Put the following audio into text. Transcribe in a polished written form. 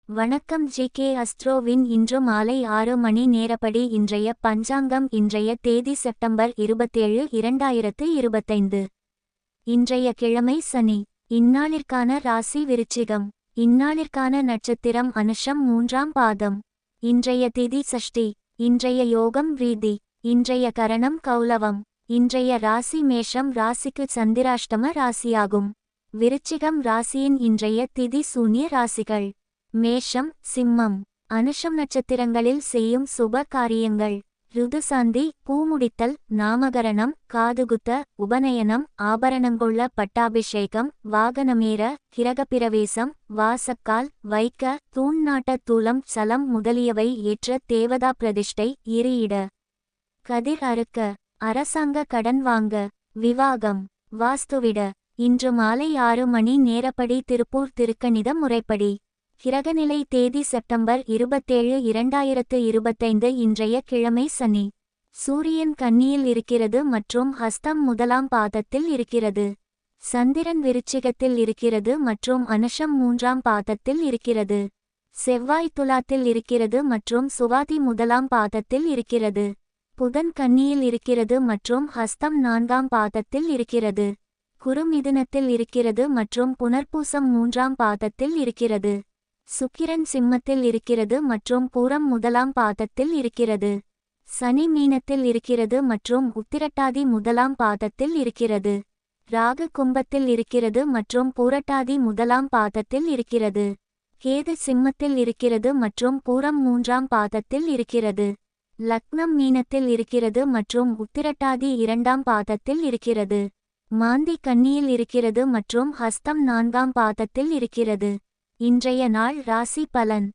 வணக்கம் ஜி.கே. அஸ்ட்ரோவின் இன்று மாலை 6 மணி நேரப்படி இன்றைய பஞ்சாங்கம். இன்றைய தேதி செப்டம்பர் 27, 2025. இன்றைய கிழமை சனி. இந்நாளிற்கான ராசி விருச்சிகம். இந்நாளிற்கான நட்சத்திரம் அனுஷம் 3ஆம் பாதம். இன்றைய திதி சஷ்டி. இன்றைய யோகம் ரீதி. இன்றைய கரணம் கௌலவம். இன்றைய ராசி மேஷம் ராசிக்கு சந்திராஷ்டம ராசியாகும். விருச்சிகம் ராசியின் இன்றைய திதி சூன்ய ராசிகள். மேஷம் சிம்மம். அனுஷம் நட்சத்திரங்களில் செய்யும் சுப காரியங்கள்: ருதுசாந்தி, பூமுடித்தல், நாமகரணம், காதுகுத்த, உபநயனம், ஆபரணங்கொள்ள பட்டாபிஷேகம், வாகனமேற, கிரகப்பிரவேசம், வாசக்கால் வைக்க, தூண் நாட்ட, தூலம் சலம் முதலியவை ஏற்ற, தேவதா பிரதிஷ்டை, இரு-இட கதிர் அறுக்க, அரசாங்க கடன் வாங்க, விவாகம், வாஸ்துவிட. இன்று மாலை 6 மணி நேரப்படி திருப்பூர் திருக்கணித முறைப்படி. கிரகநிலை தேதி செப்டம்பர் 27, 2025. இன்றைய கிழமை சனி. சூரியன் கன்னியில் இருக்கிறது மற்றும் ஹஸ்தம் 1ஆம் பாதத்தில் இருக்கிறது. சந்திரன் விருச்சிகத்தில் இருக்கிறது மற்றும் அனுஷம் 3ஆம் பாதத்தில் இருக்கிறது. செவ்வாய் துலாத்தில் இருக்கிறது மற்றும் சுவாதி 1ஆம் பாதத்தில் இருக்கிறது. புதன் கன்னியில் இருக்கிறது மற்றும் ஹஸ்தம் 4ஆம் பாதத்தில் இருக்கிறது. குரு மிதுனத்தில் இருக்கிறது மற்றும் புனர்பூசம் 3ஆம் பாதத்தில் இருக்கிறது. சுக்கிரன் சிம்மத்தில் இருக்கிறது மற்றும் பூரம் 1ஆம் பாதத்தில் இருக்கிறது. சனி மீனத்தில் இருக்கிறது மற்றும் உத்திரட்டாதி 1ஆம் பாதத்தில் இருக்கிறது. ராகு கும்பத்தில் இருக்கிறது மற்றும் பூரட்டாதி 1ஆம் பாதத்தில் இருக்கிறது. கேது சிம்மத்தில் இருக்கிறது மற்றும் பூரம் 3ஆம் பாதத்தில் இருக்கிறது. லக்னம் மீனத்தில் இருக்கிறது மற்றும் உத்திரட்டாதி 2ஆம் பாதத்தில் இருக்கிறது. மாந்தி கன்னியில் இருக்கிறது மற்றும் ஹஸ்தம் 4ஆம் பாதத்தில் இருக்கிறது. இன்றைய நாள் ராசி பலன்.